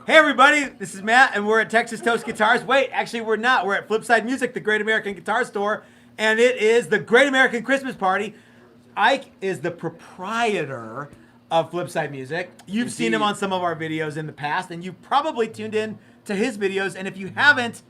Hey everybody, this is Matt, and we're at Texas Toast Guitars. Wait, actually we're not. We're at Flipside Music, the Great American Guitar Store, and it is the Great American Christmas Party. Ike is the proprietor of Flipside Music. You've seen him on some of our videos in the past, and you've probably tuned in to his videos, and if you haven't,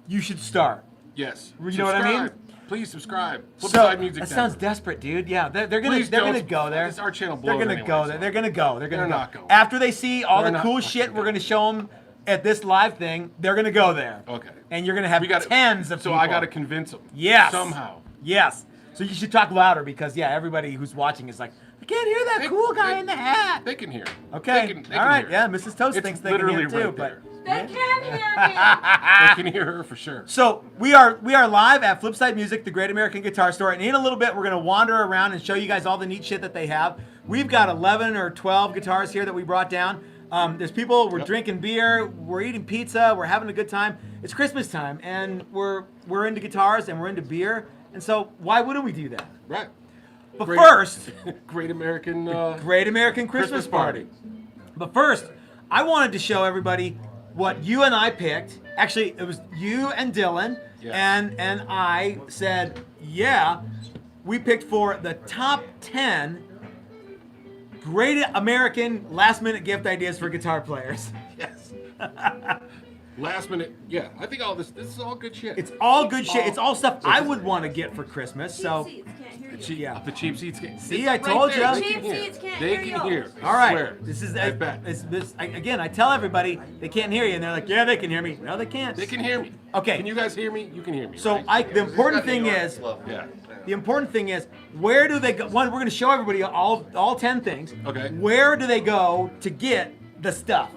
you should start. Yes. You know what I mean? Please subscribe. Flipside Music. That sounds desperate, dude. Yeah, they're gonna go there. It's our channel. They're gonna go there. They're gonna go. They're not going. After they see all the cool shit we're gonna show them at this live thing, they're gonna go there. Okay. And you're gonna have tens of people. So I gotta convince them. Yes. Somehow. Yes. So you should talk louder because everybody who's watching is like, I can't hear that cool guy in the hat. They can hear. Okay. They can all right. hear. Yeah. Mrs. Toast thinks they can hear too, but. They can hear me. They can hear her for sure. So we are live at Flipside Music, the Great American Guitar Store, and in a little bit we're gonna wander around and show you guys all the neat shit that they have. We've got 11 or 12 guitars here that we brought down. There's people. We're drinking beer. We're eating pizza. We're having a good time. It's Christmas time, and we're into guitars and we're into beer. And so why wouldn't we do that? Right. But first, Great American Christmas party. But first, I wanted to show everybody what you and I picked. Actually, it was you and Dylan, and I said, yeah, we picked for the top 10 great American last-minute gift ideas for guitar players. Yes. Last minute, I think all this is all good shit. It's all good shit. It's all stuff I would want to get for Christmas. So, the cheap seats. See, I told you. The cheap seats can't hear you. They can hear. All right. Swear. This is I bet. Again, I tell everybody they can't hear you, and they're like, yeah, they can hear me. No, they can't. They can hear me. Okay. Can you guys hear me? You can hear me. So, right? Ike, the important thing is, where do they go? One, we're going to show everybody all 10 things. Okay. Where do they go to get the stuff?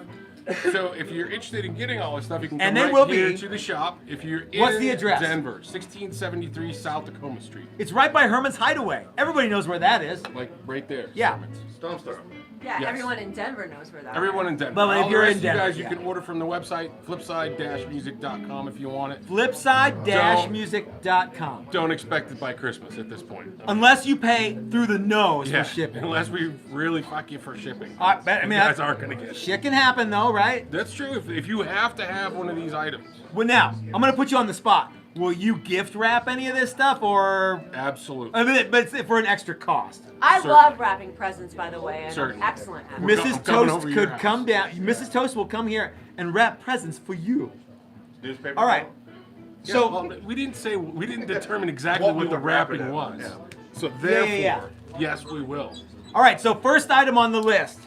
So if you're interested in getting all this stuff, you can And come they right will here be- to the shop. If you're in What's the address? Denver, 1673 South Tacoma Street. It's right by Herman's Hideaway. Everybody knows where that is. Like right there. Yeah. Stone's Throw. Yeah, Yes. everyone in Denver knows where that is. Everyone in Denver. Well, if All the you're rest in of you Denver, guys, you can order from the website, flipside-music.com if you want it. Flipside-music.com. Don't expect it by Christmas at this point. Unless you pay through the nose for shipping. Unless we really fuck you for shipping. I mean, you guys aren't going to get it. Shit can happen though, right? That's true if you have to have one of these items. Well, now, I'm going to put you on the spot. Will you gift wrap any of this stuff, or... Absolutely. I mean, but it's for an extra cost. I Certainly. love wrapping presents, by the way, and Certainly. I'm excellent at it. Mrs. I'm coming Toast over to your could house. come down. Mrs. Toast will come here and wrap presents for you. Newspaper. All right. Yeah, So, well, we didn't determine exactly what the wrapping was. Yeah. So therefore, yeah. yes, we will. all right. So first item on the list,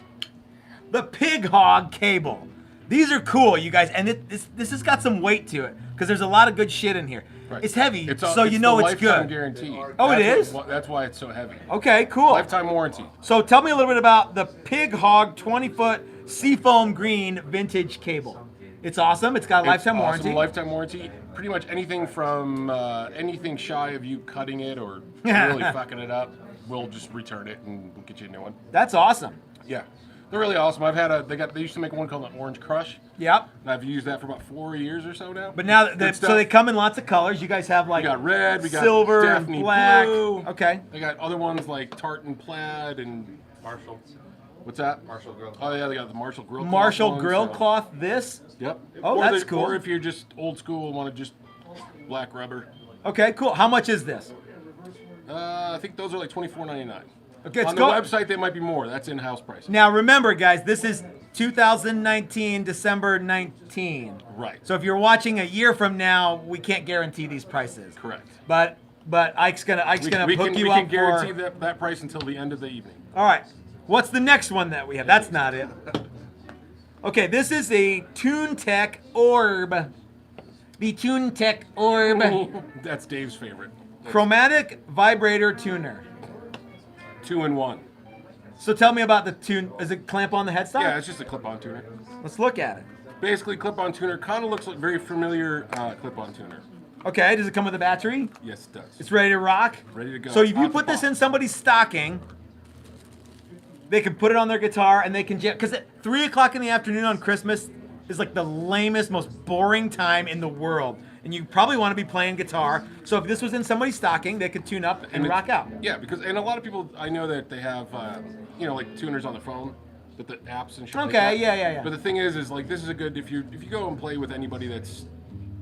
the Pig Hog cable. These are cool, you guys, and this has got some weight to it because there's a lot of good shit in here. Right. It's heavy, It's so you know the it's lifetime good. Guarantee. Oh, it That's is? That's why it's so heavy. Okay, cool. Lifetime warranty. So tell me a little bit about the Pig Hog 20-foot Seafoam Green vintage cable. It's awesome. It's got a lifetime It's warranty. awesome, lifetime warranty. Pretty much anything from anything shy of you cutting it or really fucking it up, we'll just return it and we'll get you a new one. That's awesome. Yeah, they're really awesome. I've had they used to make one called an Orange Crush, Yep. and I've used that for about 4 years or so now. But now, Good so stuff. they come in lots of colors. You guys have We like got red, we got silver Daphne and black. blue. Okay. They got other ones like tartan plaid and Marshall. what's that? Marshall Grill. Oh yeah, they got the Marshall grill. Marshall ones, grill so- cloth. This. Yep. Oh, Or that's cool. Or if you're just old school and want to just black rubber, Okay, cool. How much is this? I think those are like $24.99. Okay, On let's the go. website, they might be more. That's in-house price. Now remember, guys, this is 2019, December 19. Right. So if you're watching a year from now, we can't guarantee these prices. Correct. But Ike's gonna We hook can you up guarantee for. that price until the end of the evening. All right. What's the next one that we have? That's not it. Okay, this is a TuneTech Orb. The TuneTech Orb That's Dave's favorite. chromatic vibrator tuner. 2-in-1. So tell me about the tune. Is it clamp on the headstock? Yeah, it's just a clip-on tuner. Let's look at it. Basically, clip-on tuner kind of looks like very familiar clip-on tuner. Okay, does it come with a battery? Yes, it does. It's ready to rock? Ready to go. So if you Out the put this box. in somebody's stocking, they can put it on their guitar and they can jam. Because at 3 o'clock in the afternoon on Christmas is like the lamest, most boring time in the world. And you probably want to be playing guitar. So if this was in somebody's stocking, they could tune up and rock out. Yeah, because and a lot of people I know that they have like tuners on the phone with the apps and shit. like Okay, that. yeah. But the thing is like this is a good if you go and play with anybody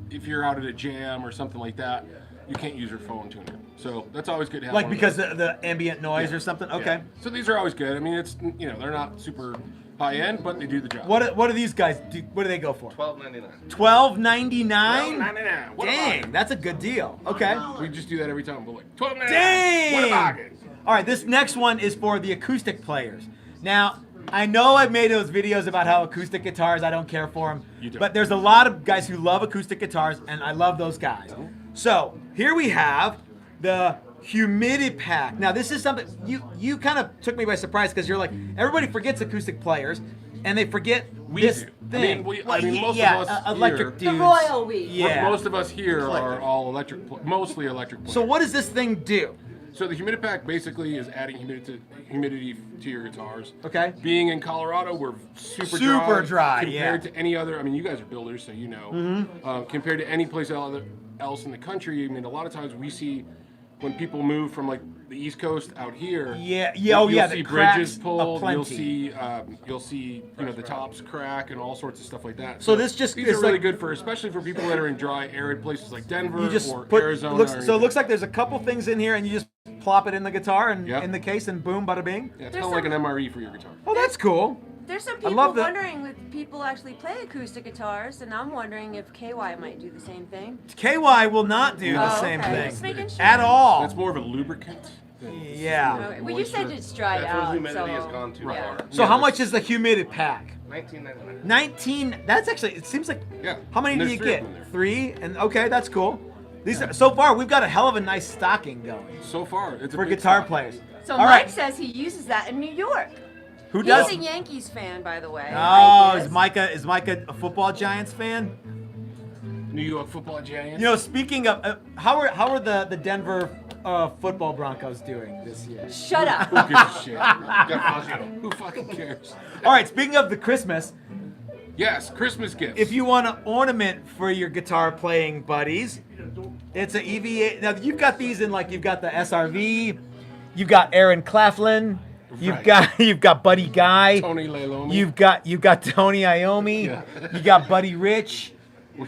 if you're out at a jam or something like that, you can't use your phone tuner. So that's always good to have. Like one of because those. the ambient noise Yeah. or something. Yeah. Okay. So these are always good. I mean, it's they're not super high end, but they do the job. What do these guys do? What do they go for? $12.99. $12.99. $12.99. What a Dang, bargain. that's a good deal. Okay. We just do that every time. We're like $12.99. Dang. What a bargain. All right, this next one is for the acoustic players. Now, I know I've made those videos about how acoustic guitars, I don't care for them. You don't. But there's a lot of guys who love acoustic guitars, and I love those guys. So, here we have the Humidipack. Now, this is something, you kind of took me by surprise because you're like, everybody forgets acoustic players, and they forget We this do. thing. I mean, most yeah, of us electric here- dudes. The royal we. Yeah. Most of us here are all mostly electric players. So what does this thing do? So the Humidipack basically is adding humidity to your guitars. Okay. Being in Colorado, we're super dry, compared yeah. to any other. I mean, you guys are builders, so you know. Compared to any place else in the country, I mean, a lot of times we see when people move from like the East Coast out here. Yeah, You'll the see cracks bridges pulled. You'll aplenty. see the tops crack and all sorts of stuff like that. So this just these is are really like- good for, especially for people that are in dry, arid places like Denver You just or put Arizona. looks, or so it anything. looks like there's a couple things in here, and you just plop it in the guitar and Yep. in the case, and boom, bada bing. Yeah, it's There's kind of like an some- MRE for your guitar. Oh, that's cool. There's some I people love that- wondering if people actually play acoustic guitars, and I'm wondering if KY might do the same thing. KY will not do the Oh, same okay. thing Just making sure. at all. That's more of a lubricant. Yeah. Okay. Well, you said Moisture. it's dried That's when out. humidity so, has gone too yeah. far. So Yeah, how there's- much is the Humidipack? $19.99. 19. That's actually. It seems like. Yeah. How many And do there's you three of get? them in there. 3, and okay, that's cool. These are, so far we've got a hell of a nice stocking going So far, it's a for big guitar stock. players. So All Mike right. says he uses that in New York. Who does? He's a Yankees fan, by the way. Oh, Mike is Micah a football Giants fan? New York Football Giants. You know, speaking of, how are the Denver football Broncos doing this year? Shut up. Who gives a shit? Got Fazio. Who fucking cares? All right, speaking of the Christmas, Yes, Christmas gifts. if you want an ornament for your guitar playing buddies, it's an EVA. Now you've got these in you've got the SRV, you've got Aaron Claflin, Right. you've got Buddy Guy, Tony Leiloni. you've got Tony Iommi, Yeah. you got Buddy Rich, you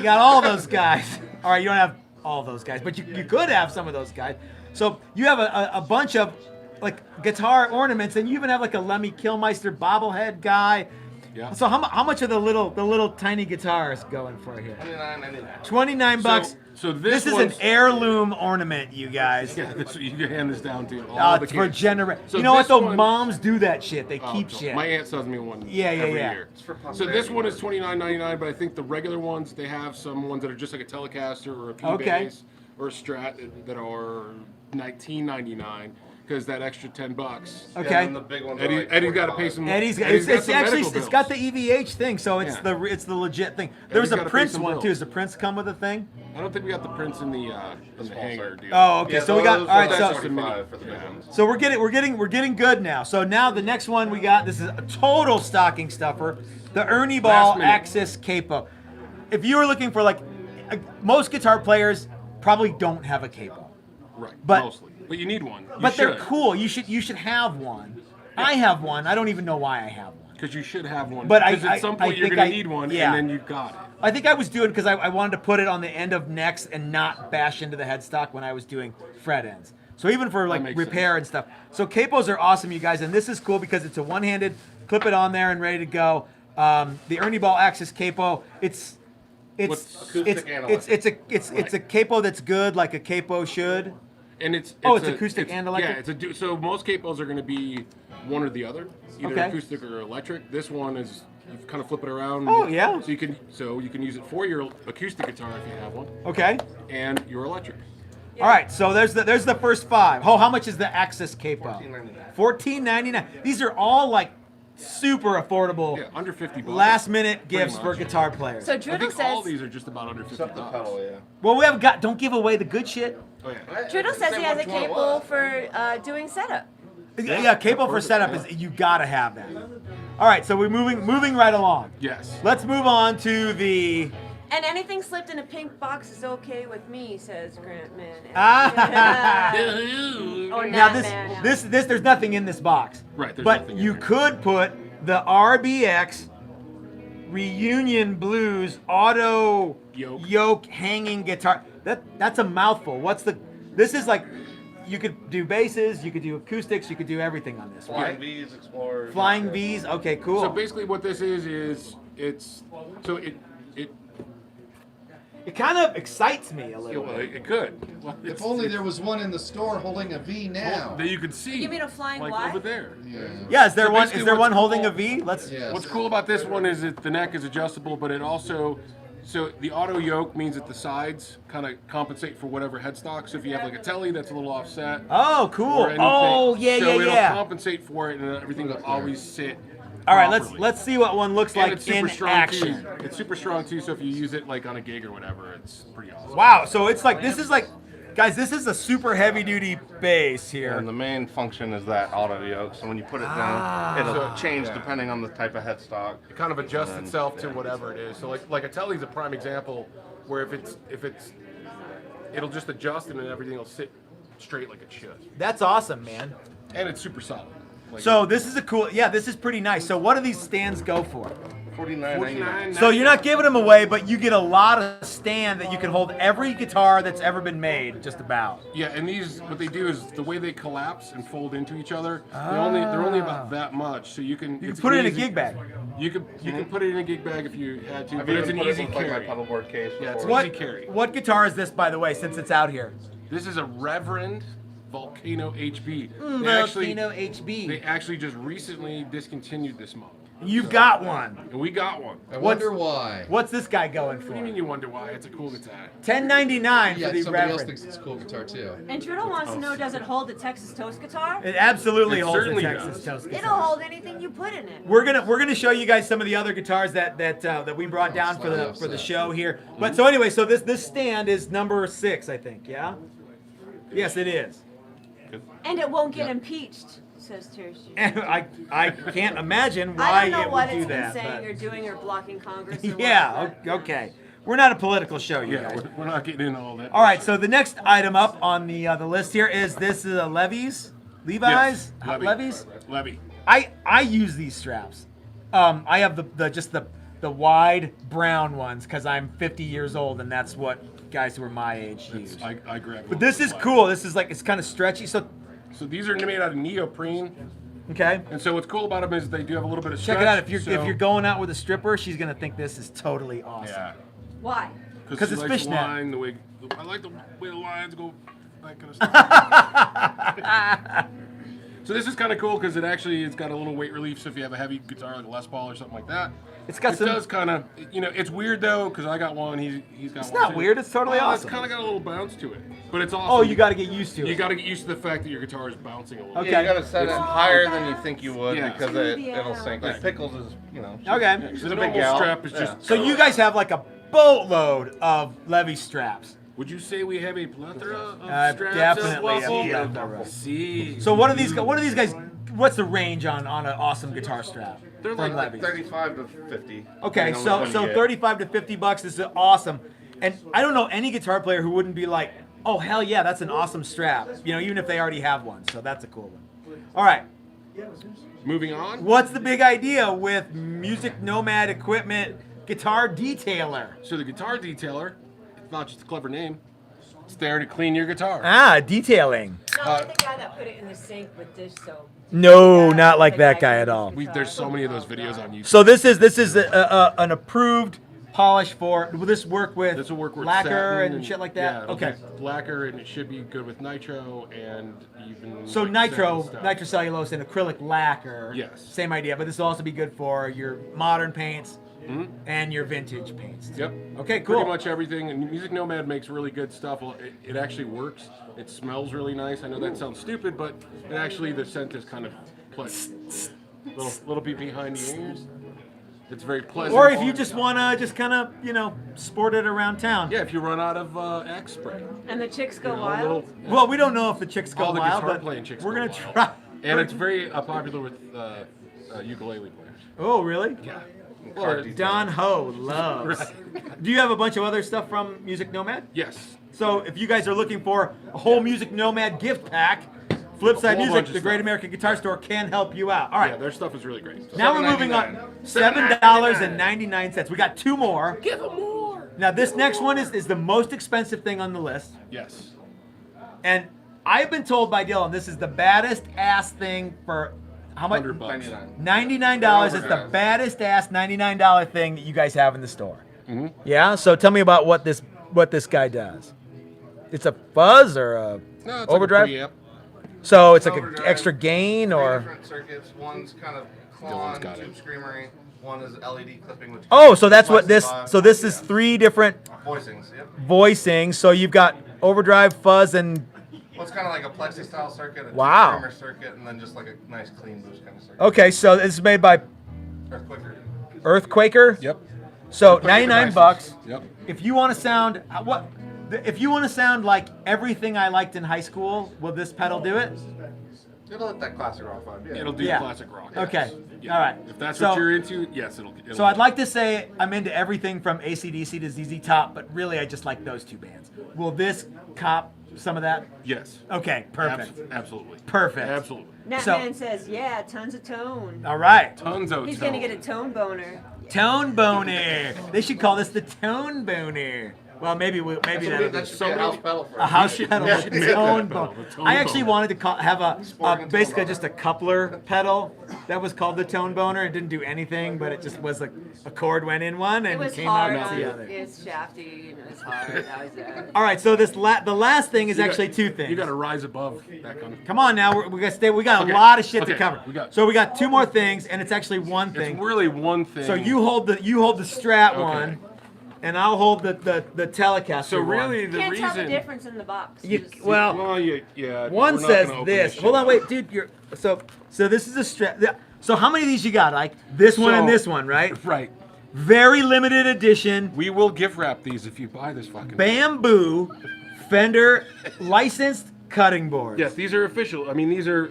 got all those guys. All right, you don't have all those guys, but you could have some of those guys. So you have a bunch of guitar ornaments, and you even have a Lemmy Kilmister bobblehead guy. Yeah. So how much are the little tiny guitars going for here? $29.99. 29 bucks. So this is an one's- heirloom ornament, you guys. Yeah, that's, you can hand this down to all Oh, the it's for kids. generations. So You know what this though? one- Moms do that shit. They Oh, keep so shit. My aunt sells me one Yeah, every yeah. year. for So this one is $29.99, but I think the regular ones, they have some ones that are just like a Telecaster or a P-Bass Okay. or a Strat that are $19.99 because that extra $10. Okay. Yeah, and the big ones are like Eddie's got to $45. pay some. Eddie's got, Eddie's got it's some actually medical it's got bills. the EVH thing, so it's Yeah. it's the legit thing. There was a gotta pay Prince some one bills. too. Does the Prince come with a thing? I don't think we got the prints in the hanger deal. Oh, okay. Yeah, so we got those all right. are So $45 for the big ones. so we're getting good now. So now the next one we got. This is a total stocking stuffer. The Ernie Ball Last minute. Axis capo. If you were looking for most guitar players probably don't have a capo. Right, but- mostly. But you need one. But they're cool. You should have one. I have one. I don't even know why I have one. Because you should have one. But because at some point you're think going to need one, yeah. and then you've got it. I think I was doing because I wanted to put it on the end of necks and not bash into the headstock when I was doing fret ends. So even for makes repair and stuff. So capos are awesome, you guys, and this is cool because it's a one-handed. Clip it on there and ready to go. The Ernie Ball Axis capo. It's Acoustic and it's a capo that's good, like a capo should. And it's acoustic and electric? Yeah, so most capos are going to be one or the other, either Okay. acoustic or electric. This one is you kind of flip it around. Oh, yeah. So you can use it for your acoustic guitar if you have one, Okay. and your electric. All right. So there's the first 5. Oh, how much is the Axis capo? $14.99. $14.99. These are all super affordable. Yeah, under 50 bucks. Last minute gifts much. for guitar players. So I Driddle think all says these are just about under 50 Except the bucks. pedal, yeah. Well, we haven't got. Don't give away the good shit. Oh yeah. Driddle says he has a cable for doing setup. Yeah, cable for setup is you gotta have that. All right, so we're moving right along. Yes. Let's move on to the And anything slipped in a pink box is okay with me, says Grant Man. Or Now Nat Man. this there's nothing in this box. Right, there's But nothing in you here. could put the RBX Reunion Blues auto yoke hanging guitar. That's a mouthful. This is like, you could do basses, you could do acoustics, you could do everything on this. Flying Right? V's, Explorers. Flying V's. Okay, cool. So basically, what this is It kind of excites me a little well, bit. it could. Well, If it's- only there was one in the store holding a V now. that you could see. You mean a flying like Y? over there. Yeah, is there So one? basically Is there what's one holding cool- a V? Let's. Yes. What's cool about this one is that the neck is adjustable, but it also, so the auto yoke means that the sides kind of compensate for whatever headstock. So if you have like a telly that's a little offset, Oh, cool. or anything, Oh, yeah, so yeah, it'll yeah. compensate for it, and everything will always sit. All right, properly. let's see what one looks And like it's super in strong action. too. It's super strong too. So if you use it like on a gig or whatever, it's pretty awesome. Wow, so it's like this is like, guys, this is a super heavy duty bass here. And the main function is that auto yoke. So when you put it down, it'll change depending on the type of headstock. It kind of adjusts itself to whatever it is. So like a telly's a prime example where if it's it'll just adjust and then everything will sit straight like it should. That's awesome, man. And it's super solid. Like, So this is a cool, yeah, this is pretty nice. So what do these stands go for? $49.99. So you're not giving them away, but you get a lot of stand that you can hold every guitar that's ever been made, just about. Yeah, and these what they do is the way they collapse and fold into each other. They're only about that much, so you can You can put it in a gig bag. You can put it in a gig bag if you had to, I've but it's an even put easy it with, like, carry. my pedalboard case. Yeah, it's before. easy carry. What guitar is this, by the way, since it's out here? This is a Reverend Volcano HB. Volcano HB. They actually just recently discontinued this model. You've got one. And we got one. I What wonder why. What's this guy going do you for? mean you wonder why? It's a cool guitar. $10.99 Yeah, for the somebody else Reverend. thinks it's a cool guitar too. And Turtle wants to know, does it hold the Texas Toast guitar? It absolutely It holds the certainly Texas does. Toast It'll guitar. hold anything you put in it. We're gonna show you guys some of the other guitars that we brought down for the slightly show here. But so anyway, so this stand is number 6, I think. Yeah. Yes, it is. And it won't get impeached, says Tertiary. And I can't imagine I why don't know it what would it's do been that. saying but- or doing or blocking Congress or Yeah. whatever. Okay. We're not a political show, you Yeah, guys. we're not getting into all that. All right. So the next item up on the list here is this is a Levi's. Levi's. Yes, Levi's. Levy. I use these straps. I have the wide brown ones because I'm 50 years old and that's what guys who are my age use. I grabbed But one. this is cool. This is like, it's kind of stretchy. So So these are made out of neoprene, okay, and so what's cool about them is they do have a little bit of stretch. check it out. If you're so- going out with a stripper, she's gonna think this is totally awesome. yeah, Why? 'Cause she it's likes the fishnet. line, the way I like the way the lines go, that kind of stuff. So this is kind of cool because it's got a little weight relief. So if you have a heavy guitar like a Les Paul or something like that, It's got it some. does kind of, it's weird though because I got one. He's got It's one. not too. weird, it's totally Well, awesome. It's kind of got a little bounce to it, but it's awesome. Oh, you got to get used to it. You got to get used to the fact that your guitar is bouncing a little. Okay. bit. Yeah, you gotta set it higher than you think you would Yeah. because Yeah. it'll sink. Like Pickles is, Okay. she's The a big normal gal. strap is Yeah. just. So you guys have like a boatload of Levy straps. Would you say we have a plethora of straps? Definitely. at Waffle? a plethora. See. So what are these guys? What's the range on an awesome guitar strap? They're from like Levy's? 35 to 50. Okay, depending on so which one you get. 35 to 50 bucks. This is awesome. And I don't know any guitar player who wouldn't be like, oh hell yeah, that's an awesome strap. Even if they already have one. So that's a cool one. All right. Moving on. What's the big idea with Music Nomad Equipment Guitar Detailer? So the guitar detailer, it's not just a clever name. It's there to clean your guitar. Ah, detailing. Not like the guy that put it in the sink with dish soap. No, not like that guy at all. There's so many of those videos on YouTube. So this is an approved polish for. Will this work with This will work with lacquer satin and shit like that? Yeah, it'll Okay. be lacquer, and it should be good with nitro and even. So like nitro, satin stuff. nitrocellulose and acrylic lacquer. Yes. Same idea, but this will also be good for your modern paints and your vintage paints. Yep. Okay, cool. Pretty much everything. And Music Nomad makes really good stuff. Well, it actually works. It smells really nice. I know that sounds stupid, but it actually, the scent is kind of pleasant. Little bit behind the ears. It's very pleasant. Or if you just wanna just kind of sport it around town. Yeah, if you run out of X spray. And the chicks go You know, a wild. little- Well, we don't know if the chicks go All the wild, guitar but playing chicks we're go gonna wild. try. And it's very popular with ukulele players. Oh, really? Yeah. Well, Don Ho loves. Do you have a bunch of other stuff from Music Nomad? Yes. So if you guys are looking for a whole Music Nomad gift pack, Flipside A whole Music, bunch of the Great stuff. American Guitar Store, can help you out. All right. Yeah, their stuff is really great. So. Now we're moving on. $7.99. We got two more. Give them more. Now this next one is the most expensive thing on the list. Yes. And I've been told by Dylan this is the baddest ass thing for how much? $100. $99 is the baddest ass $99 thing that you guys have in the store. Mm-hmm. Yeah. So tell me about what this guy does. It's a fuzz or a No, it's overdrive. Like a preamp. So it's like an Overdrive, extra gain, three or different circuits. One's kind of Dylan's clawing, got it. tube screamery. One is LED clipping. Which oh, so that's what this. Flexi-5. So this is three different Voicings. Yep. voicings. So you've got overdrive, fuzz, and Well, it's kind of like a plexi style circuit, a Wow. tube screamer circuit, and then just like a nice clean boost kind of circuit. okay. So this is made by Earthquaker. Earthquaker. Yep. So $99. Yep. If you want to sound if you want to sound like everything I liked in high school, will this pedal do it? It'll hit that classic rock vibe. Yeah. It'll do Yeah. classic rock. Okay. Yeah. All right. If that's So- what you're into, yes, it'll So I'd like to say I'm into everything from AC/DC to ZZ Top, but really I just like those two bands. Will this cop some of that? Yes. Okay, perfect. Absolutely. Perfect. Absolutely. So- Natman says, yeah, tons of tone. All right. Tons of He's gonna get a tone boner. Tone boner. They should call this the tone boner. Well, maybe that'll That be should be a house pedal for a house pedal. you should make Tone that pedal, boner. the tone I actually boner. wanted to have Sporting basically tone just a coupler pedal that was called the tone boner. It didn't do anything, but it just was like a chord went in one It and was came hard out on the other. It's shafty and it was hard. That was it. All right, so the last thing is You actually got- two things. You got to rise above that kind of. Come on now, we got to stay. We got Okay, a lot of shit to okay, cover. we got- two more things, and it's actually one It's thing. really one thing. So you hold the Strat Okay. one, and I'll hold the Telecaster So one. really, the Can't reason. tell the difference in the box. You- Just- well, Well, yeah. one we're not says gonna open this. shit Hold on, up. wait, dude. So this is a Strat. So how many of these you got? Like this one and So- this one, right? Right. Very limited edition, We will gift wrap these if you buy this fucking. bamboo Fender licensed cutting boards. Yes, these are official. I mean, these are,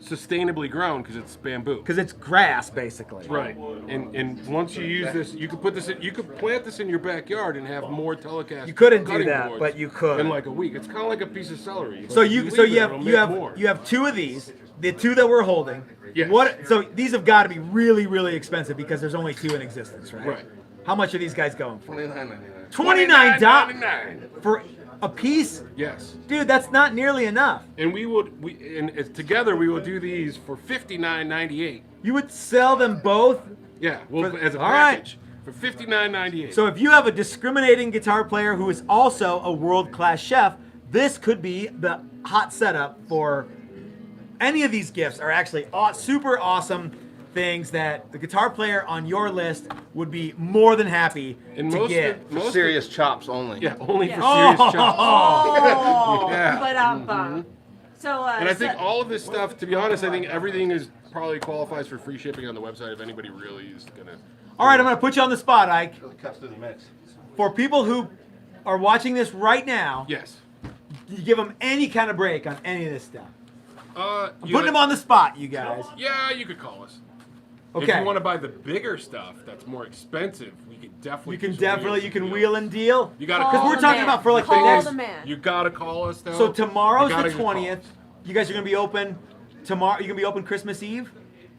sustainably grown because it's bamboo. Because it's grass, basically. Right. And once you use this, you could put this in, you could plant this in your backyard and have more telecast. You couldn't do cutting that, boards but you could. in like a week. It's kind of like a piece of celery. So you leave it, have it'll you make have more. you have two of these. The two that we're holding. Yes. What? So these have got to be really, really expensive because there's only two in existence, right? Right. How much are these guys going for? $29.99. $29 for a piece, Yes. dude. That's not nearly enough. And together we will do these for $59.98. You would sell them both. Yeah, well, For- as a all right. package for $59.98. So if you have a discriminating guitar player who is also a world-class chef, this could be the hot setup for any of these gifts. Are actually super awesome things that the guitar player on your list would be more than happy And to get. Serious chops only. Yeah, only for Yeah. serious chops. Oh, Yeah. but So, And I think so- all of this stuff, to be honest, I think everything is probably qualifies for free shipping on the website if anybody really is gonna. All right, I'm going to put you on the spot, Ike. Really cuts through the mix. For people who are watching this right now, Yes. you give them any kind of break on any of this stuff. Putting them on. on the spot, you guys. Yeah, you could call us. If Okay. you want to buy the bigger stuff that's more expensive, we could definitely. You can do some definitely wheels you can and wheel deals. and deal. You gotta. Because Call we're the talking man. about for like Call the next. the man. You gotta call us though. So tomorrow's You the gotta just call 20th. us. You guys are gonna be open tomorrow. You're gonna be open Christmas Eve.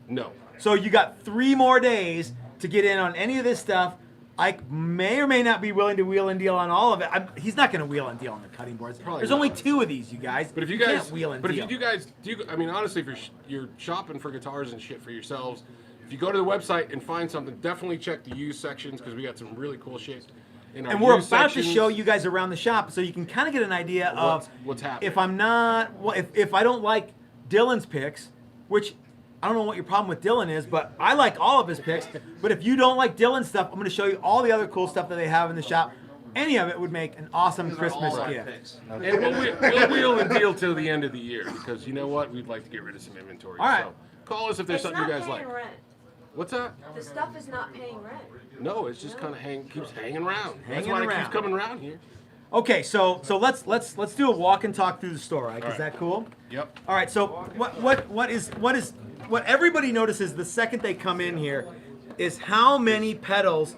No. So you got 3 more days to get in on any of this stuff. I may or may not be willing to wheel and deal on all of it. He's not gonna wheel and deal on the cutting boards. Probably There's not. only 2 of these, you guys. But if you can't guys, wheel and but deal. if you guys do, I mean, honestly, if you're shopping for guitars and shit for yourselves, if you go to the website and find something, definitely check the used sections because we got some really cool shit. In our And we're used about sections. to show you guys around the shop so you can kind of get an idea of what's happening. if I'm not, well, if I don't like Dylan's picks, which I don't know what your problem with Dylan is, but I like all of his picks. But if you don't like Dylan's stuff, I'm going to show you all the other cool stuff that they have in the shop. Any of it would make an awesome These are Christmas all our gift. picks. And we'll wheel and deal till the end of the year because you know what? We'd like to get rid of some inventory. All right. So call us if there's it's something not you guys paying like. rent. What's that? The stuff is not paying rent. No, it's just kind of keeps hanging around. That's Hanging why it around. keeps coming around here. Okay, so let's do a walk and talk through the store. Right? Is right. that cool? Yep. All right. So what everybody notices the second they come in here is how many pedals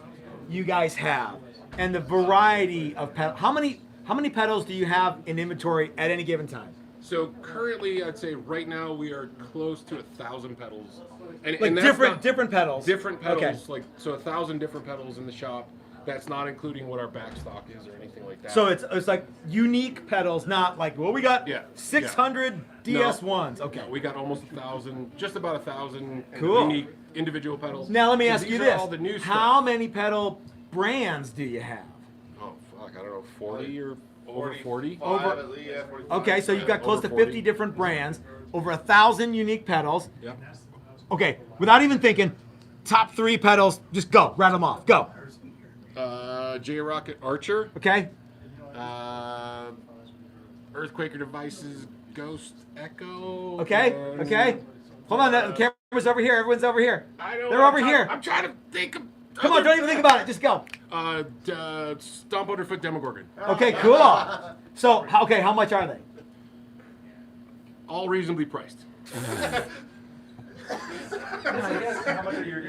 you guys have and the variety of pedals. How many pedals do you have in inventory at any given time? So currently, I'd say right now we are close to 1,000 pedals. And, Like that's different not- different pedals. Different pedals, Okay. like so 1,000 different pedals in the shop. That's not including what our back stock is or anything like that. So it's like unique pedals, not like well we got Yeah, 600 DS1s. Okay. we got almost 1,000, just about 1,000 Cool. unique individual pedals. Now let me So ask these you are this: all the new how stuff. many pedal brands do you have? Oh fuck, I don't know, 40 or over 40. Over- Yeah, 45. Okay, so you've got close to Over 40. 50 different brands, over 1,000 unique pedals. Yeah. Okay, without even thinking, top 3 pedals, just go, rattle them off, go. J Rocket Archer, Okay, Earthquaker Devices Ghost Echo. okay, and- okay. Hold on, the camera's over here. Everyone's over here. I know. They're over here. I'm trying to think of. Come on, don't even think about it. Just go. Stomp Underfoot Demogorgon. Okay, cool. So, okay, how much are they? All reasonably priced. How much are your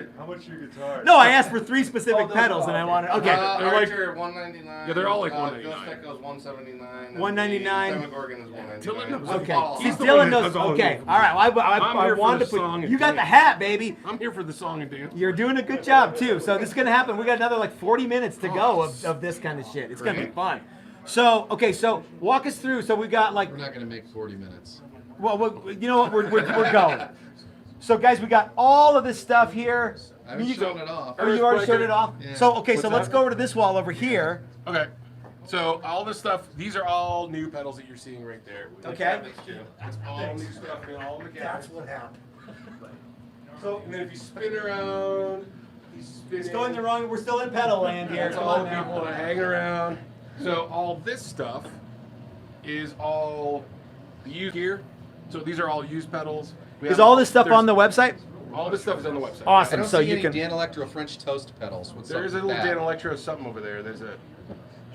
guitars? No, I asked for 3 specific pedals, and I wanted. Okay, they're like- Archer, 199. Yeah, they're all like Ghost 199. Echo's 179. and $199. the Demogorgon is 199. Dylan knows. okay. All See, He's the Dylan one that knows. does all Okay, these. all right. Well, I'm I here for wanted the to put. song and You got the dance. hat, baby. I'm here for the song and dance. You're doing a good job too. So this is gonna happen. We got another like 40 minutes to go of this kind of shit. It's gonna be Great. fun. So okay, so walk us through. So we got like, We're not going to make 40 minutes. well, you know what? We're going. So guys, we got all of this stuff here. I haven't You- shown it off. Oh, you already showed it off. Yeah. So okay, so What's let's that? go over to this wall over here. Okay. So all this stuff, these are all new pedals that you're seeing right there. Okay. That's all new stuff in all the cabinets. what happened. So and then if you spin around, you spin. It's going the wrong. We're still in pedal land here. That's Come all on the now. people that hang around. So all this stuff is all used gear. So these are all used pedals. We Is have- all this stuff there's- on the website? All this stuff is on the website. I Awesome. don't So see you any can. Dan Electro French toast pedals. What's There up is a with little that? Dan Electro something over there. There's a.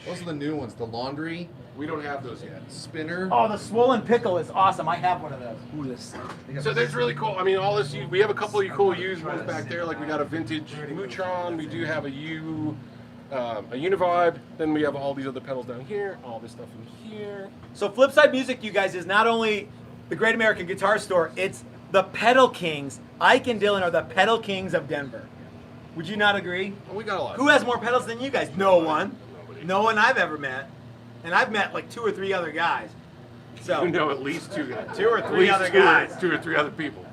Those are the new ones. The laundry We don't have those yet. spinner. Oh, the swollen pickle is awesome. I have one of those. Ooh, this. So that's really cool. I mean, all this. We have a couple of cool used ones back there. Like we got a vintage Mutron. We do have a Univibe. Then we have all these other pedals down here. All this stuff in here. So Flipside Music, you guys, is not only the Great American Guitar Store, it's the pedal kings. Ike and Dylan are the pedal kings of Denver. Would you not agree? Well, we got a lot. Who has more pedals than you guys? No one. No one I've ever met. And I've met like 2 or 3 other guys. So, You know, at least 2 guys. 2 or At 3 least other 2 or- guys. 2 or 3 other people.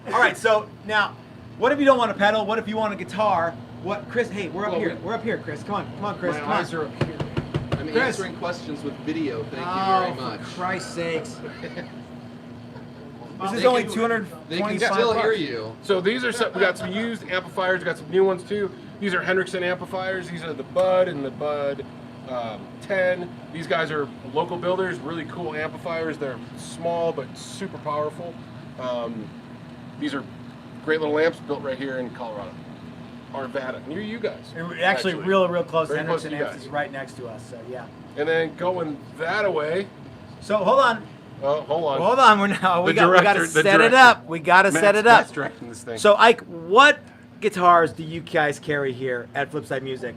All right, so now, what if you don't want a pedal? What if you want a guitar? What, Chris? Hey, we're up Well, here. We're up here, Chris. Come on, Chris. My Come eyes on. are up here. I'm Chris. answering questions with video. Thank you Oh, very much. for Christ's sakes. This is They only can- 225 They can still bucks. hear you. So these are some, we got some used amplifiers. We got some new ones too. These are Hendrickson amplifiers. These are the Bud and the Bud 10. These guys are local builders. Really cool amplifiers. They're small but super powerful. These are great little amps built right here in Colorado, Arvada, near you guys. Actually, real close. Very close to Hendrickson you Amps guys. is right next to us, so yeah. And then going that away. So hold on. Oh, hold on. Hold on, we got to director- set the it director. up. We got to set it up. Matt's directing this thing. So Ike, what guitars do you guys carry here at Flipside Music?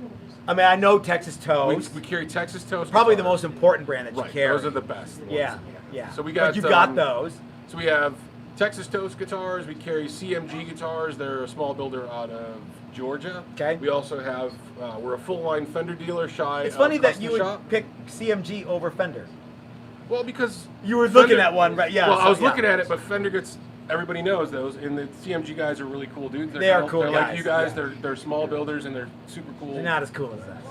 I mean, I know Texas Toast, we carry Texas Toast. probably the guitars. most important brand that you Right. carry. Those are the best. ones. Yeah, yeah. So we But got, you got um, those. So we have Texas Toast guitars. We carry CMG guitars. They're a small builder out of Georgia. Okay. We also have, we're a full line Fender dealer. Shy. It's funny that Custom you would Shop. pick CMG over Fender. Well, because You were looking at one, right? Yeah. Well, so, I was yeah. looking at it, but Fender gets. Everybody knows those, and the CMG guys are really cool dudes. They are kinda- cool They're guys, like you guys. yeah. They're small builders, and they're super cool. They're not as cool as us.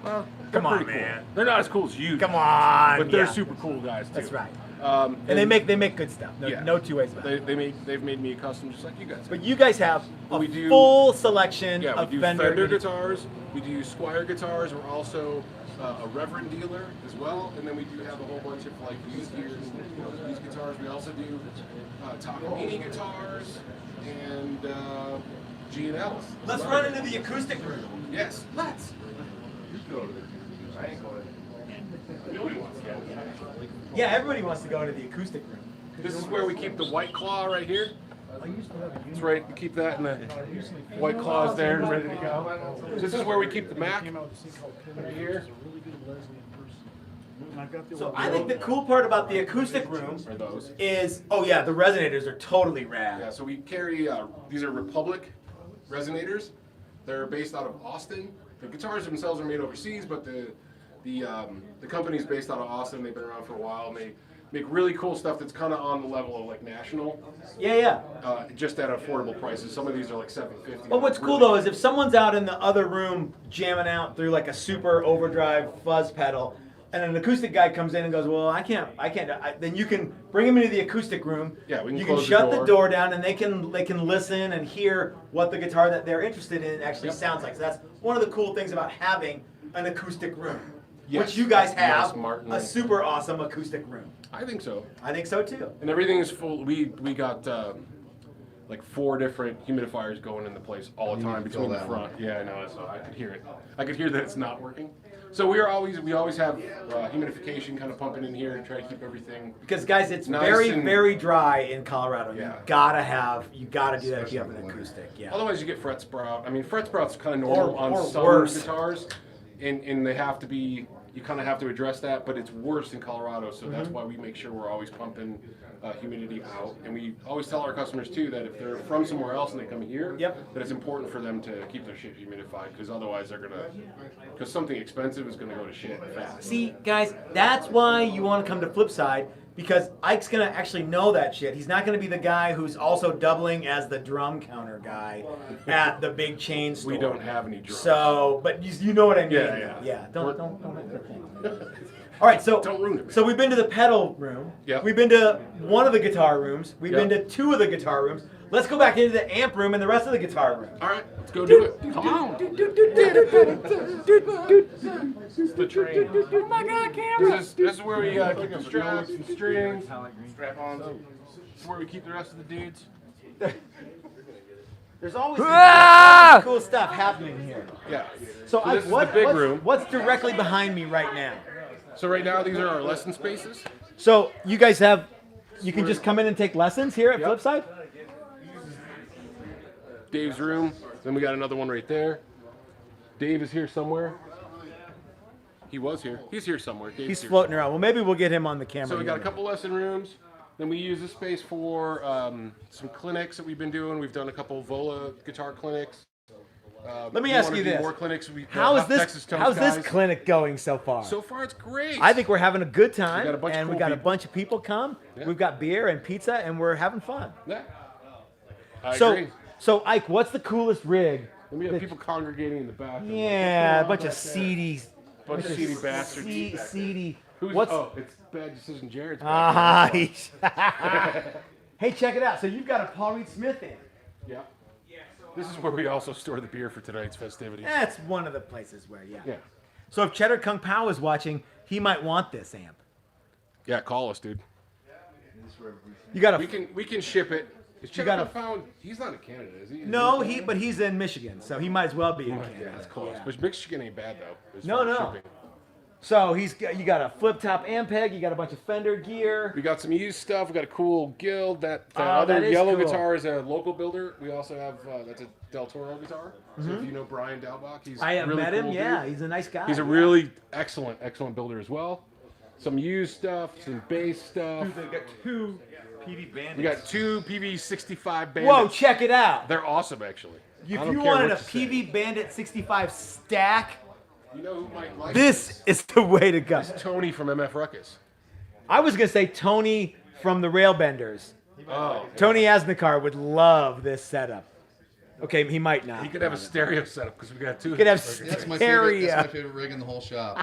Well, Come they're on, pretty cool. man. They're not as cool as you. Come guys, on. But they're yeah. super cool guys too. That's right. And And they make good stuff. No, Yeah. no 2 ways about it. they've made me a custom just like you guys. But you guys have a We do- full selection Yeah, we of do Fender. guitars. We do Squire guitars. We're also a Reverend dealer as well, and then we do have a whole bunch of like used gear, used guitars. We also do Takamine guitars and G&Ls. Let's run into the acoustic room. Yes, let's. Yeah, everybody wants to go into the acoustic room. This is where we keep the White Claw right here. It's right. We keep that in the White Claws there and ready to go. This is where we keep the Mac. Right here. So I think the cool part about the acoustic room Are those? is, oh yeah, the resonators are totally rad. Yeah, so we carry, these are Republic resonators. They're based out of Austin. The guitars themselves are made overseas, but the company's based out of Austin. They've been around for a while, and they make really cool stuff that's kind of on the level of like National, Yeah. just at affordable prices. Some of these are like $750. But what's cool though is if someone's out in the other room jamming out through like a super overdrive fuzz pedal, and an acoustic guy comes in and goes, well, I can't. Then you can bring him into the acoustic room. Yeah, we can you close can shut the the door down, and they can listen and hear what the guitar that they're interested in actually sounds like. So that's one of the cool things about having an acoustic room, Yes. which you guys have, Yes, Martin. a super awesome acoustic room. I think so. I think so too. And everything is full. We got like 4 different humidifiers going in the place all the You time need to fill between the that front. Yeah, I know. So I could hear it. I could hear that it's not working. So we always have humidification kind of pumping in here to try to keep everything. Because guys, it's Nice very, and- very dry in Colorado. Yeah. You gotta do that if you have an Especially in the acoustic. Yeah. Otherwise, you get fret sprout. I mean, fret sprout's kind of normal on or some worse. guitars, and they have to be. You kind of have to address that, but it's worse in Colorado, so that's why we make sure we're always pumping humidity out. And we always tell our customers too that if they're from somewhere else and they come here, Yep. that it's important for them to keep their shit humidified, because otherwise because something expensive is gonna go to shit fast. See, guys, that's why you want to come to Flipside, because Ike's going to actually know that shit. He's not going to be the guy who's also doubling as the drum counter guy at the big chain store. We don't have any drums. So, but you know what I mean. Yeah. Don't make the thing. All right, so Don't ruin it, man. So we've been to the pedal room. Yep. We've been to one of the guitar rooms. We've Yep. been to 2 of the guitar rooms. Let's go back into the amp room and the rest of the guitar room. All right, let's go do it. Come on. This is the train. Oh my God, camera! This is where we keep the straps and strings, strap-ons. This is where we keep the rest of the dudes. There's always cool stuff happening here. Yeah. So, this is what's the big room. What's directly behind me right now? So right now, these are our lesson spaces. So you guys you can just come in and take lessons here at Flipside? Dave's room. Then we got another one right there. Dave is here somewhere. He was here. He's here somewhere. Dave's He's here floating around. Well, maybe we'll get him on the camera. So we got a here. couple lesson rooms. Then we use this space for some clinics that we've been doing. We've done a couple Vola guitar clinics. Let me we ask wanna you do this. More clinics. How's Texas this Toast guys. clinic going so far? So far, it's great. I think we're having a good time, We got a bunch of and we cool got a people. bunch of people come. Yeah. We've got beer and pizza, and we're having fun. Yeah. I So, agree. so Ike, what's the coolest rig? And we have people congregating in the back. Yeah, a bunch of seedy, Bunch of seedy bastards. seedy. Who's, What's oh, it's Bad Decision Jared's. Ah, hey, check it out. So you've got a Paul Reed Smith in. Yeah. This is where we also store the beer for tonight's festivities. That's one of the places where, Yeah. So if Cheddar Kung Pao is watching, he might want this amp. Yeah, call us, dude. You got We can ship it. Is You Cheddar gotta- found? He's not in Canada, is he? No, but he's in Michigan, so he might as well be in Yeah, Canada. that's close. Yeah. But Michigan ain't bad though. as No, far as no. shipping. So you got a flip top Ampeg, you got a bunch of Fender gear. We got some used stuff. We got a cool Guild. That Oh, other that is yellow cool. guitar is a local builder. We also have that's a Del Toro guitar. So if you know Brian Dalbach, he's I have really met him. cool Yeah, dude. he's a nice guy. He's a really excellent builder as well. Some used stuff, some bass stuff. Dude, they got 2 PD Bandits. We got 2 PV65 Bandits. Whoa, check it out. They're awesome, actually. I If don't you care wanted a what you say. PV Bandit 65 stack, You know who might like this is the way to go. Tony from MF Ruckus. I was gonna say Tony from the Railbenders. Oh, Tony Asnikar would love this setup. Okay, he might not. he could have a stereo setup because we got 2. He could have That's my stereo. favorite rig in the whole shop.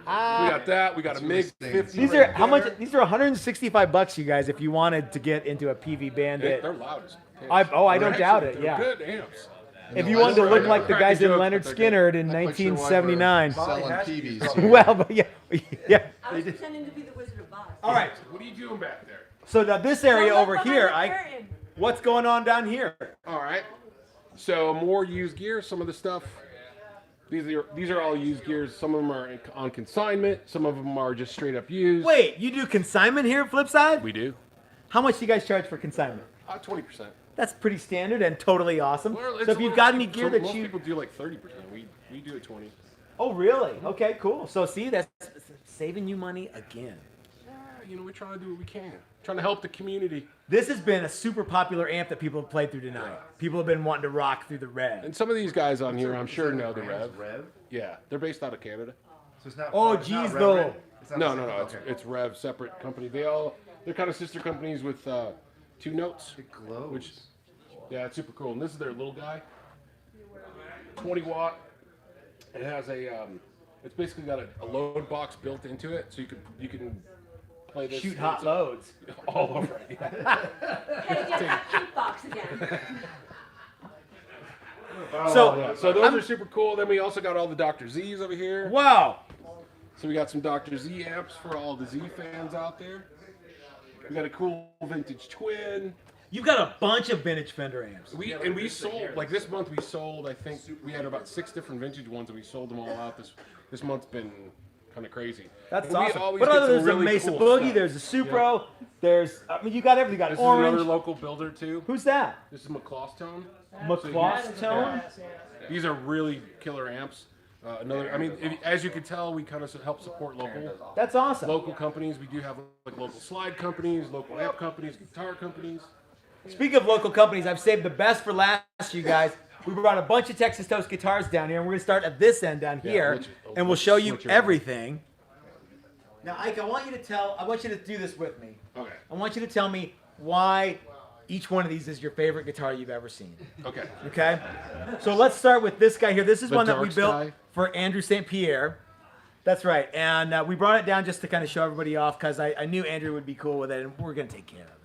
We got that. We got a really MiG stings. 50. These are how much? These are 165 bucks, you guys. If you wanted to get into a PV Bandit, They're loud as I don't doubt it. They're Yeah. good amps. If No, you I wanted to don't- look I like the crack guys a in joke, Leonard but they're Skinner in Not quite sure why we're 1979. Selling PVs. here. Well, but yeah. I was pretending to be the Wizard of Oz. All right. What are you doing back there? So now this area Don't over look here, behind the I. curtain. What's going on down here? All right. So more used gear. Some of the stuff. These are all used gears. Some of them are on consignment. Some of them are just straight up used. Wait, you do consignment here at Flipside? We do. How much do you guys charge for consignment? 20%. That's pretty standard and totally awesome. Well, So if you've got any gear that most you... people do like 30%. We do a 20. Oh, really? Okay, cool. So see, that's saving you money again. You know, we try to do what we can. Trying to help the community. This has been a super popular amp that people have played through tonight. People have been wanting to rock through the Rev. And some of these guys on here, I'm sure know the Rev. Rev? Yeah, they're based out of Canada. So it's not. Oh, it's not geez, Rev though. Rev? It's not No, the no, same- no. okay. It's Rev, separate company. They're kind of sister companies with 2 notes. It glows. Which, yeah, it's super cool. And this is their little guy, 20 watt. It has it's basically got a load box built into it, so you can play this. Shoot hot loads. all over it. Yeah. Hey, get that shoot box again. So, Yeah, so those are super cool. Then we also got all the Dr. Z's over here. wow. So we got some Dr. Z amps for all the Z fans out there. We got a cool vintage twin. You've got a bunch of vintage Fender amps. We sold, like this month we sold, I think we had about 6 different vintage ones and we sold them all out. This month's been kind of crazy. That's And we awesome. always But get some there's really a Mesa cool Boogie, stuff. there's a Supro, there's, I mean, you got everything. You got This Orange. is another local builder too. Who's that? This is McCloss Tone. McCloss Tone? These are really killer amps. As you can tell, we kind of help support That's awesome. local companies. We do have like local slide companies, local amp companies, guitar companies. Speaking of local companies, I've saved the best for last, you guys. We brought a bunch of Texas Toast guitars down here, and we're going to start at this end down here, and we'll show you switch around. everything. Now, Ike, I want you to do this with me. Okay. I want you to tell me why each one of these is your favorite guitar you've ever seen. Okay. Okay? So let's start with this guy here. This is The one that we Dark built Sky? for Andrew St. Pierre. That's right. And we brought it down just to kind of show everybody off because I knew Andrew would be cool with it, and we're going to take care of it.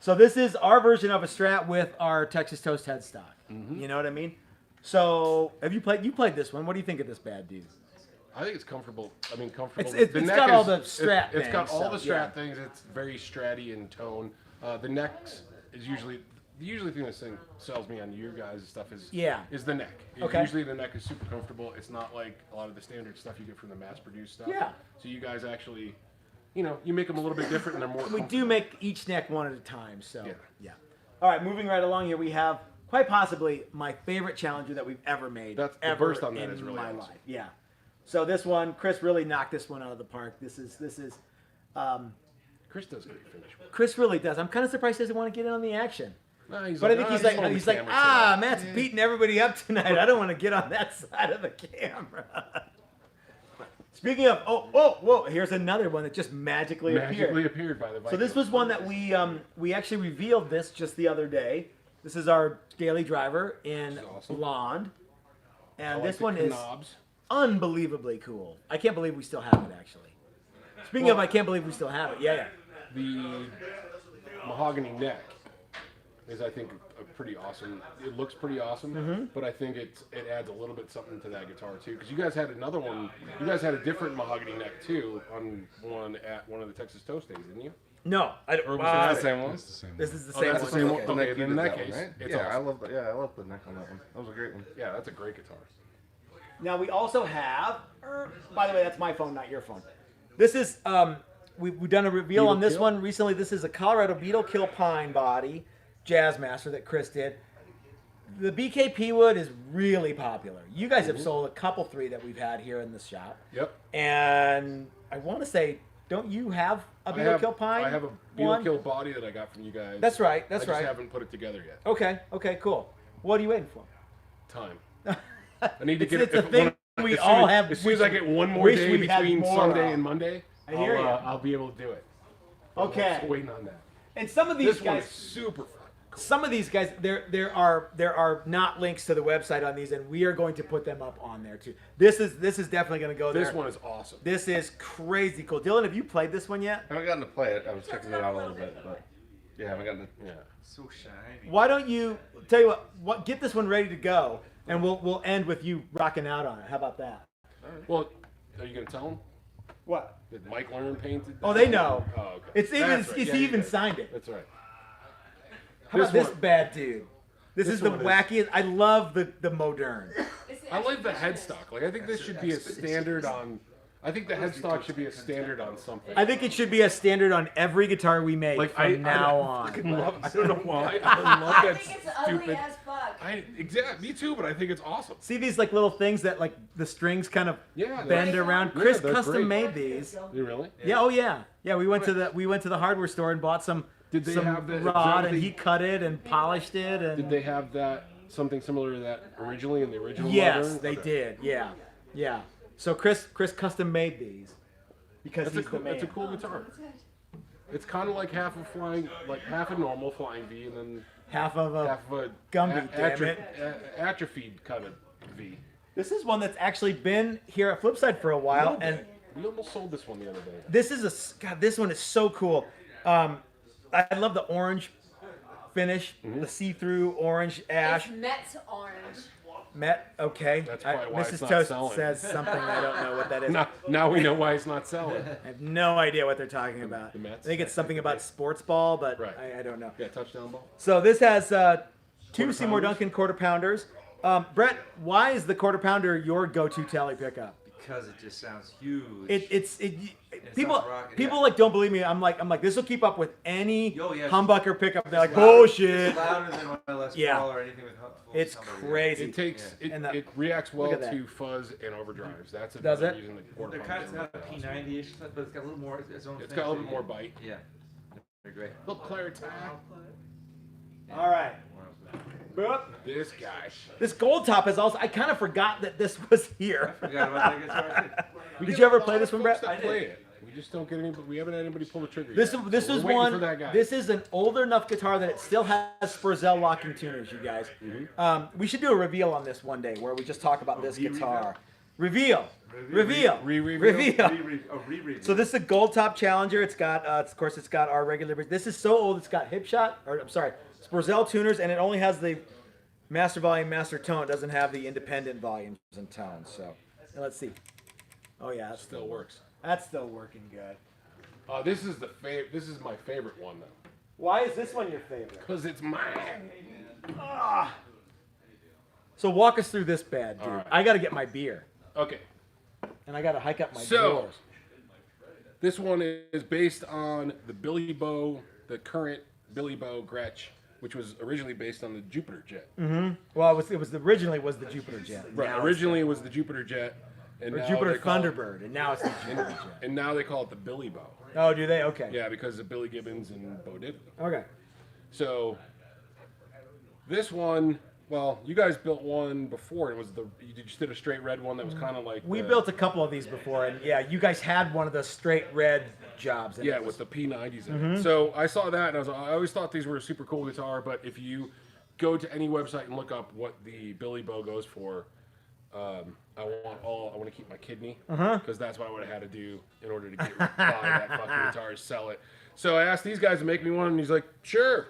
So this is our version of a Strat with our Texas Toast headstock. You know what I mean? So have you played this one? What do you think of this bad dude? I think it's comfortable. I mean, comfortable. It's The neck got all is- the Strat It's got things, all the so, Strat yeah. things. It's very Stratty in tone. The neck is usually the thing that sells me on your guys' stuff is the neck. Okay. Usually the neck is super comfortable. It's not like a lot of the standard stuff you get from the mass-produced stuff. Yeah. So you guys actually, you make them a little bit different and they're more. We do make each neck one at a time. So Yeah. yeah. All right, moving right along here, we have quite possibly my favorite Challenger that we've ever made. That's the ever burst on that in is really my awesome. life. Yeah. So this one, Chris really knocked this one out of the park. This is Chris does great finish. Chris really does. I'm kind of surprised he doesn't want to get in on the action. No, he's But I think "Ah, he's just hold like, the camera Matt's beating everybody up tonight. I don't want to get on that side of the camera. Speaking of, whoa, here's another one that just magically appeared by the So this was one that we actually revealed this just the other day. This is our daily driver in awesome. blonde, and like this the one is knobs. unbelievably cool. I can't believe we still have it actually. Speaking of, I can't believe we still have it. Yeah. The mahogany neck is, I think, a pretty awesome. It looks pretty awesome, but I think it adds a little bit something to that guitar too. Because you guys had another one. You guys had a different mahogany neck too on one at one of the Texas Toast days, didn't you? No, I don't. Or was wow, it the same one? It's the same. this is the Oh, same that's one. the same one. Okay. Okay, you then in did that one, case, right? it's Yeah, I awesome. love I love the neck on that one. That was a great one. Yeah, that's a great guitar. Now we also have. By the way, that's my phone, not your phone. This is we've done a reveal Beetle on this Kill? one recently. This is a Colorado Beetle Kill Pine body Jazzmaster that Chris did. The BKP wood is really popular. You guys have sold a couple 3 that we've had here in the shop. Yep. And I want to say, don't you have a Beetle Kill Pine? I have a Beetle one? Kill body that I got from you guys. That's right. I That's just right. haven't put it together yet. Okay, cool. What are you waiting for? Time. I need to It's- get it's it. a thing we all have. As soon as I get one more wish day we had between more Sunday of. and Monday, I hear ya. I'll be able to do it. Okay. Still waiting on that. And some of these This one guys, is super fun. some of these guys, there are not links to the website on these, and we are going to put them up on there too. This is definitely going to go there. This one is awesome. This is crazy cool. Dylan, have you played this one yet? I haven't gotten to play it. I was checking it out a little bit, but yeah, I haven't gotten to. Yeah. So shiny. Why don't you tell you what? Get this one ready to go, and we'll end with you rocking out on it. How about that? Well, are you gonna tell them? What? Did Mike Learn painted? Oh, they know. Oh, okay. It's even That's right. it's Yeah, he you even did. signed it. That's right. How about this one- bad dude? This is the one is- wackiest. I love the modern. I like the headstock. Like I think this should be a standard on I think the headstock should be a standard on something. I think it should be a standard on every guitar we make Like from now on. I don't know why. I love I that think it's ugly stupid. as fuck. Me too, but I think it's awesome. See these like little things that like the strings kind of Yeah, bend they're- around. yeah, Chris they're custom great. made these. You really? Yeah, oh yeah. Yeah, we went to the hardware store and bought some Did they some have the- rod and they- he cut it and polished it and Did they have that something similar to that originally in the original? Yes, modern? they Okay. did. Yeah. Yeah. So Chris custom made these because That's he's a cool. the man. That's a cool guitar. It's kind of like half a normal flying V, and then half of a half of a Gumby, damn it. atrophied kind of V. This is one that's actually been here at Flipside for a while, and We almost sold this one the other day. this is God. This one is so cool. I love the orange finish, the see-through orange ash. It's Met's orange. Met, okay. That's probably why Mrs. it's not Toast selling. says something I don't know what that is. Now we know why it's not selling. I have no idea what they're talking about. the Mets? I think it's something about sports ball, but Right. I don't know. Yeah, touchdown ball. So this has two Quarter Seymour pounders? Duncan quarter pounders. Brett, why is the quarter pounder your go-to tally pickup? Because it just sounds huge. People sounds rocket, people yeah. like don't believe me. I'm like this will keep up with any Oh, yeah. humbucker pickup. They're like It's louder- bullshit. It's louder than my Les Yeah. Paul or anything with It's somebody, yeah. crazy. It takes And the- it reacts well at that. to fuzz and overdrives. That's Does another it? reason the quarter They're kind of pounders got a are awesome. P90-ish, but it's got a little more. Its own It's got a little bit more bite. Yeah, they're great. Little clarity. All right. Boop. This guy. This gold top is also. I kind of forgot that this was here. Forgot about that guitar too. Did you ever play this one, Brett? I play it. We just don't get any. We haven't had anybody pull the trigger. This yet. this So is we're waiting one. For that guy. This is an older enough guitar that it still has Spurzel locking tuners. You guys, we should do a reveal on this one day where we just talk about this guitar. Reveal. Reveal. Reveal. Reread. So this is a gold top Challenger. It's got, of course, it's got our regular. This is so old. It's got Spurzel tuners, and it only has the master volume, master tone. It doesn't have the independent volumes and tones. So, and let's see. Oh yeah, that's Still works. That's still working good. This is the This is my favorite one though, Why is this one your favorite? because it's mine. So walk us through this bad, dude. All right. I got to get my beer, Okay. and I got to hike up my So- drawers. This one is based on the Billy Bow, the current Billy Bow Gretsch, which was originally based on the Jupiter Jet. Well, it was originally was the Jupiter Jet. Right. Now Originally it was the Jupiter Jet, and it's now Jupiter they call it- Thunderbird, and now it's the Jupiter Jet. and now they call it the Billy Bow. Oh, do they? Okay. Yeah, because of Billy Gibbons and Bo Diddley. Okay. So this one, well, you guys built one before. It was you just did a straight red one that was kind of like We the- built a couple of these before, and yeah, you guys had one of the straight red jobs. And Yeah, it was- with the P90s in it. So I saw that, and I always thought these were a super cool guitar. But if you go to any website and look up what the Billy Bow goes for, I want to keep my kidney because that's what I would have had to do in order to buy that fucking guitar, is sell it. So I asked these guys to make me one, and he's like, sure.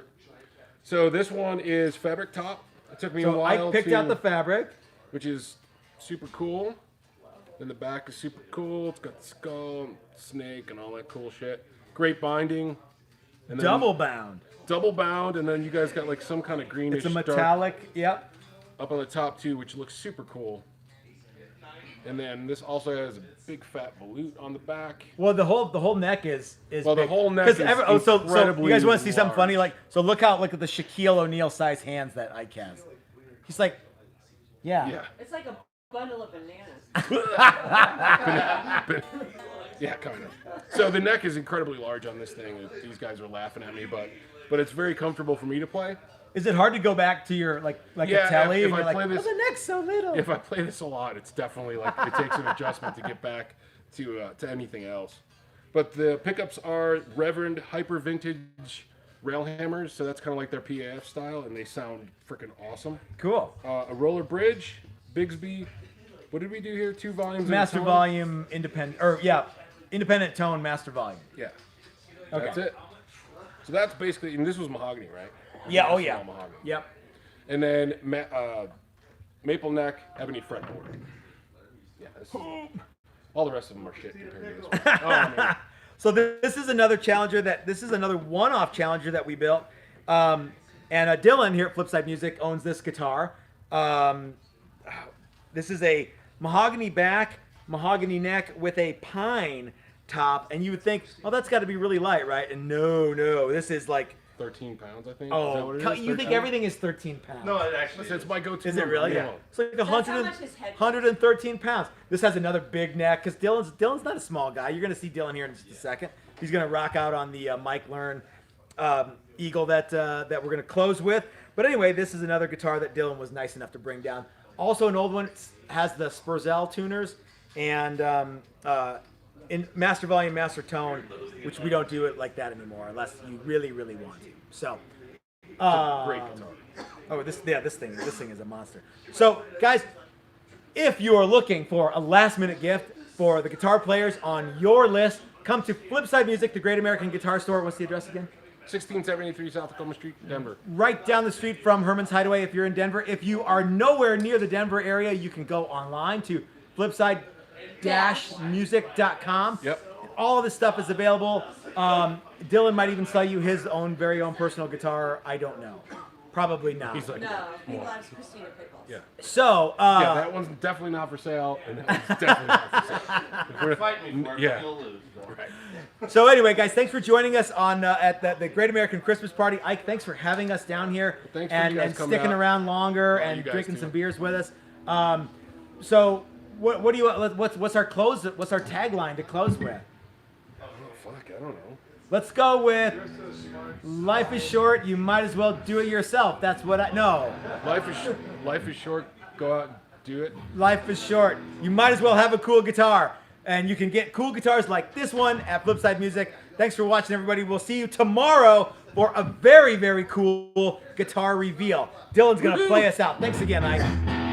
So this one is fabric top. It took me a So while I picked out the fabric. which is super cool. Then the back is super cool. It's got the skull, snake, and all that cool shit. Great binding. And then Double bound. double bound, and then you guys got like some kind of greenish It's a dark metallic. Yep. up on the top too, which looks super cool. And then this also has a big fat volute on the back. Well, the whole neck is Well, the big. whole neck 'Cause is so incredibly you guys want to see something large. funny? Like, so look at the Shaquille O'Neal size hands that Ike has. He's like, yeah. Yeah. It's like a bundle of bananas. Yeah, kind of. So the neck is incredibly large on this thing. These guys are laughing at me, but it's very comfortable for me to play. Is it hard to go back to your like Yeah, a telly? if and I you're like, play this- oh, the neck's so little. If I play this a lot, it's definitely like it takes an adjustment to get back to anything else. But the pickups are Reverend Hyper Vintage rail hammers, so that's kind of like their PAF style, and they sound freaking awesome. Cool. A roller bridge, Bigsby. What did we do here? 2 volumes. and a Master tone? volume, independent tone, master volume. Yeah. Okay. That's it. So that's basically, and this was mahogany, right? Yeah. Oh This is yeah. all mahogany. Yep. And then maple neck, ebony fretboard. Yeah. All the rest of them are shit compared to this one. Oh, man. So this is another Challenger this is another one-off Challenger that we built. And Dylan here at Flipside Music owns this guitar. This is a mahogany back, mahogany neck with a pine top, and you would think, oh, that's got to be really light, right? And no, this is like, 13 pounds, I think. Is that oh, what it is? you think 13? everything is 13 pounds? No, it actually Listen, it's my go-to. Is it number. really? Yeah. It's like That's how much his head weighs. 113 pounds. This has another big neck because Dylan's not a small guy. You're going to see Dylan here in just a second. He's going to rock out on the Mike Learn Eagle that we're going to close with. But anyway, this is another guitar that Dylan was nice enough to bring down. Also an old one. It has the Spurzell tuners and in master volume, master tone, which we don't do it like that anymore unless you really, really want to. So. Great guitar. Oh, this thing is a monster. So, guys, if you are looking for a last-minute gift for the guitar players on your list, come to Flipside Music, the Great American Guitar Store. What's the address again? 1673 South Tacoma Street, Denver. Right down the street from Herman's Hideaway if you're in Denver. If you are nowhere near the Denver area, you can go online to flipside-music.com. Yep. All of this stuff is available. Dylan might even sell you his very own personal guitar. I don't know. Probably not. He's like, No, he loves Christina Pickles. yeah. So, Yeah, that one's definitely not for sale, and that one's definitely not for sale. We're- Fight me for it, Yeah. but you'll lose. So. So anyway, guys, thanks for joining us on at the Great American Christmas Party. Ike, thanks for having us down here Thanks for you guys and coming sticking out. around longer Yeah, and you guys drinking too. some beers with us. So what do you what's our close? What's our tagline to close with? Oh, fuck, I don't know. Let's go with life is short. You might as well do it yourself. That's what I know. Life is short. Go out and do it. Life is short. You might as well have a cool guitar. And you can get cool guitars like this one at Flipside Music. Thanks for watching, everybody. We'll see you tomorrow for a very, very cool guitar reveal. Dylan's going to play us out. Thanks again, Ike.